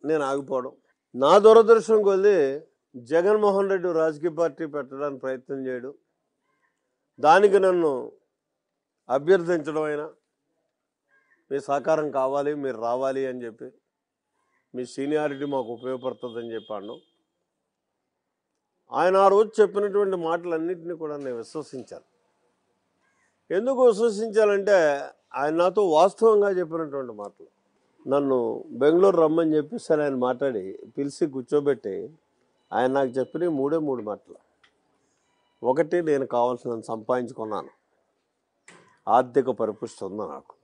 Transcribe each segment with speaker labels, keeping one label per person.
Speaker 1: నేను ఆగిపోవడం. నా దురదృష్టం కొద్దీ జగన్మోహన్ రెడ్డి రాజకీయ పార్టీ పెట్టడానికి ప్రయత్నం చేయడం, దానికి నన్ను అభ్యర్థించడం, అయినా మీ సహకారం కావాలి, మీరు రావాలి అని చెప్పి, మీ సీనియారిటీ మాకు ఉపయోగపడుతుందని చెప్పాను. ఆయన ఆ రోజు చెప్పినటువంటి మాటలన్నింటినీ కూడా నేను విశ్వసించాను. ఎందుకు విశ్వసించాలంటే ఆయన నాతో వాస్తవంగా చెప్పినటువంటి మాటలు. నన్ను బెంగళూరు రమ్మని చెప్పేసి ఆయన మాట్లాడి పిలిచి కూర్చోబెట్టి ఆయన నాకు చెప్పిన మూడు మాటలు. ఒకటి, నేను కావాల్సినంత సంపాదించుకున్నాను, ఆర్థిక పరిపుష్టి ఉంది నాకు,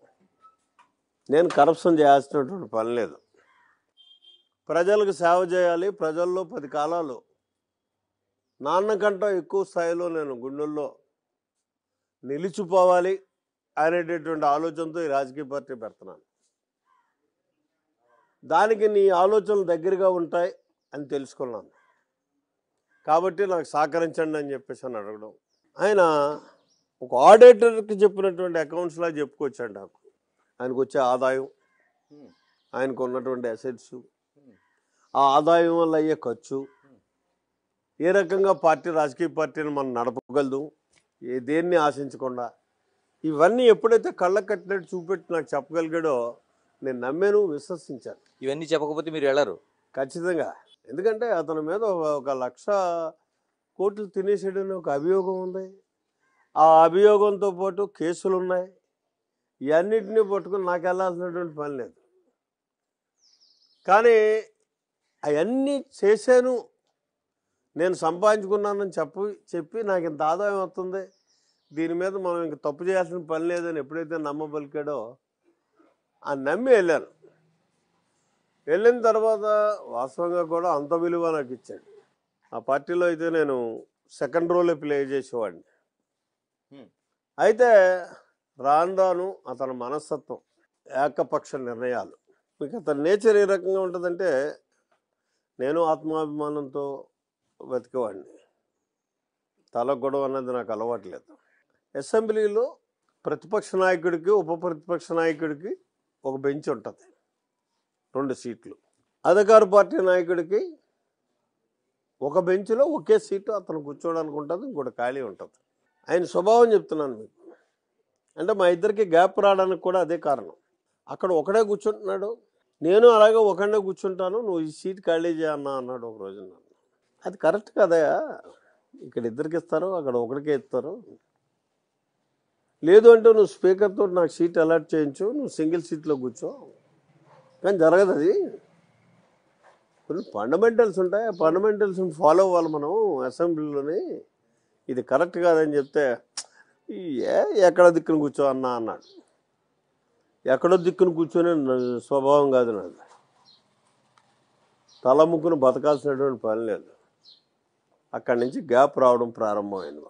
Speaker 1: నేను కరప్షన్ చేయాల్సినటువంటి పని లేదు, ప్రజలకు సేవ చేయాలి, ప్రజల్లో 10 కాలాలు నాన్నకంటే ఎక్కువ స్థాయిలో నేను గుండెల్లో నిలిచిపోవాలి అనేటటువంటి ఆలోచనతో ఈ రాజకీయ పార్టీ పెడుతున్నాను. దానికి నీ ఆలోచనలు దగ్గరగా ఉంటాయి అని తెలుసుకున్నాను, కాబట్టి నాకు సహకరించండి అని చెప్పేసి అని అడగడం. ఆయన ఒక ఆడిటర్కి చెప్పినటువంటి అకౌంట్స్లా చెప్పుకొచ్చాడు నాకు. ఆయనకు వచ్చే ఆదాయం, ఆయనకు ఉన్నటువంటి అసెట్స్, ఆ ఆదాయం వల్ల అయ్యే ఖర్చు, ఏ రకంగా రాజకీయ పార్టీని మనం నడపగలదు దేన్ని ఆశించకుండా, ఇవన్నీ ఎప్పుడైతే కళ్ళకు కట్టినట్టు చూపెట్టి నాకు చెప్పగలిగాడో నేను నమ్మాను, విశ్వసించాను.
Speaker 2: ఇవన్నీ చెప్పకపోతే మీరు వెళ్ళరు
Speaker 1: ఖచ్చితంగా. ఎందుకంటే అతని మీద 1,00,000 కోట్లు తినేసాడని ఒక అభియోగం ఉంది. ఆ అభియోగంతో పాటు కేసులు ఉన్నాయి. ఇవన్నిటినీ పట్టుకుని నాకు వెళ్ళాల్సినటువంటి పని లేదు. కానీ అవన్నీ చేశాను, నేను సంపాదించుకున్నానని చెప్పి నాకు ఇంత ఆదాయం వస్తుంది, దీని మీద మనం ఇంక తప్పు చేయాల్సిన పని లేదని ఎప్పుడైతే నమ్మబలికాడో ఆ నమ్మి వెళ్ళాను. వెళ్ళిన తర్వాత వాస్తవంగా కూడా అంత విలువ నాకు ఇచ్చాడు. ఆ పార్టీలో అయితే నేను సెకండ్ రోలే ప్లే చేసేవాడిని. అయితే రాను అతని మనస్తత్వం, ఏకపక్ష నిర్ణయాలు, మీకు అతని నేచర్ ఏ రకంగా ఉంటుందంటే, నేను ఆత్మాభిమానంతో బతికేవాడిని, తల గొడవ అన్నది నాకు అలవాట్లేదు. అసెంబ్లీలో ప్రతిపక్ష నాయకుడికి ఉప ప్రతిపక్ష నాయకుడికి ఒక బెంచ్ ఉంటుంది, 2 సీట్లు. అధికార పార్టీ నాయకుడికి ఒక బెంచ్లో ఒకే సీటు అతను కూర్చోవడానికి ఉంటుంది, ఇంకోటి ఖాళీ ఉంటుంది. ఆయన స్వభావం చెప్తున్నాను మీకు. అంటే మా ఇద్దరికి గ్యాప్ రావడానికి కూడా అదే కారణం. అక్కడ ఒకడే కూర్చుంటున్నాడు, నేను అలాగే ఒకడే కూర్చుంటాను, నువ్వు ఈ సీట్ ఖాళీ చేయన్నా అన్నాడు ఒక రోజు. అది కరెక్ట్ కదయా, ఇక్కడ ఇద్దరికి ఇస్తారు, అక్కడ ఒకరికే ఇస్తారు. లేదు అంటే నువ్వు స్పీకర్తో నాకు సీట్ అలాట్ చేయించు, నువ్వు సింగిల్ సీట్లో కూర్చో. కానీ జరగదు అది. కొన్ని ఫండమెంటల్స్ ఉంటాయి, ఆ ఫండమెంటల్స్ని ఫాలో అవ్వాలి మనం అసెంబ్లీలోని. ఇది కరెక్ట్ కాదని చెప్తే ఎక్కడ దిక్కును కూర్చో అన్నాడు. ఎక్కడో దిక్కును కూర్చొని స్వభావం కాదు నాది. తల ముక్కును బతకాల్సినటువంటి పని లేదు. అక్కడి నుంచి గ్యాప్ రావడం ప్రారంభమైంది.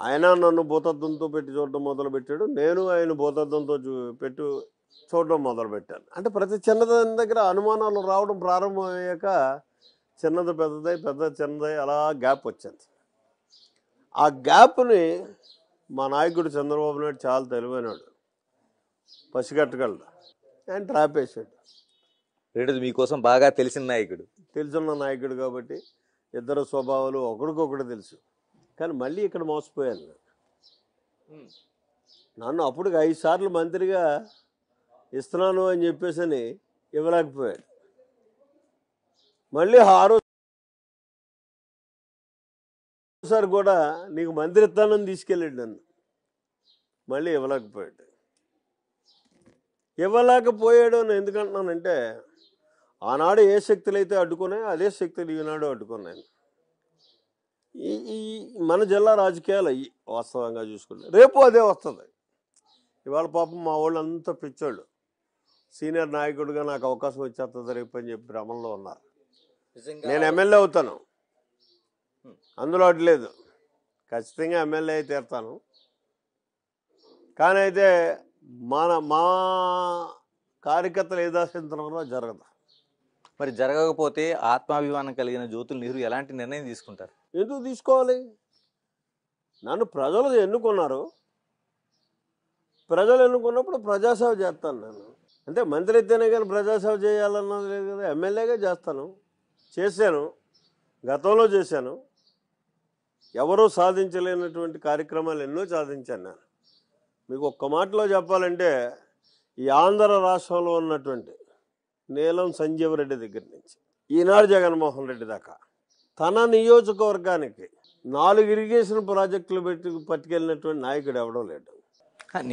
Speaker 1: ఆయన నన్ను భూతత్వంతో పెట్టి చూడడం మొదలుపెట్టాడు, నేను ఆయన భూతత్వంతో చూడడం మొదలుపెట్టాను. అంటే ప్రతి చిన్నదాని దగ్గర అనుమానాలు రావడం ప్రారంభమయ్యాక చిన్నది పెద్దదై, పెద్దది చిన్నదై, అలా గ్యాప్ వచ్చింది. ఆ గ్యాప్ని మా నాయకుడు చంద్రబాబు నాయుడు చాలా తెలివైనాడు, పసిగట్టగలడు. ఆయన ట్రాప్ వేసాడు.
Speaker 2: మీకోసం బాగా తెలిసిన నాయకుడు,
Speaker 1: తెలుసున్న నాయకుడు కాబట్టి ఇద్దరు స్వభావాలు ఒకరికొకటి తెలుసు. కానీ మళ్ళీ ఇక్కడ మోసపోయాను. నన్ను అప్పటికి 5 సార్లు మంత్రిగా ఇస్తున్నాను అని చెప్పేసి ఇవ్వలేకపోయాడు. మళ్ళీ ఆరోసారి కూడా నీకు మంత్రి ఇస్తానని తీసుకెళ్ళాడు నన్ను, మళ్ళీ ఇవ్వలేకపోయాడు అని ఎందుకంటున్నానంటే, ఆనాడు ఏ శక్తులు అయితే అడ్డుకున్నాయో అదే శక్తులు ఈనాడు అడ్డుకున్నాయి. ఈ మన జిల్లా రాజకీయాలు అయ్యి వాస్తవంగా చూసుకుంటే రేపు అదే వస్తుంది. ఇవాళ పాపం మా వాళ్ళు అంతా పిచ్చోళ్ళు, సీనియర్ నాయకుడిగా నాకు అవకాశం వచ్చేస్తుంది రేపు అని చెప్పి భ్రమంలో ఉన్నారు. నేను ఎమ్మెల్యే అవుతాను, అందులో అడ్లేదు, ఖచ్చితంగా ఎమ్మెల్యే అయితే తీరుతాను. కానీ అయితే మా కార్యకర్తలు ఏదాశంతరంలో జరగదు.
Speaker 2: మరి జరగకపోతే ఆత్మాభిమానం కలిగిన జ్యోతుల నెహ్రూ ఎలాంటి నిర్ణయం తీసుకుంటారు?
Speaker 1: ఎందుకు తీసుకోవాలి? నన్ను ప్రజలు ఎన్నుకున్నారు, ప్రజలు ఎన్నుకున్నప్పుడు ప్రజాసేవ చేస్తాను. నేను అంటే మంత్రి అయితేనే కానీ ప్రజాసేవ చేయాలన్నది లేదు కదా. ఎమ్మెల్యేగా చేశాను, గతంలో చేశాను. ఎవరూ సాధించలేనటువంటి కార్యక్రమాలు ఎన్నో సాధించాను నేను. మీకు ఒక్క మాటలో చెప్పాలంటే ఈ ఆంధ్ర రాష్ట్రంలో ఉన్నటువంటి నీలం సంజీవ్ రెడ్డి దగ్గర నుంచి ఈనాడు జగన్మోహన్ రెడ్డి దాకా తన నియోజకవర్గానికి 4 ఇరిగేషన్ ప్రాజెక్టులు పట్టుకెళ్ళినటువంటి నాయకుడు ఎవడో లేడు.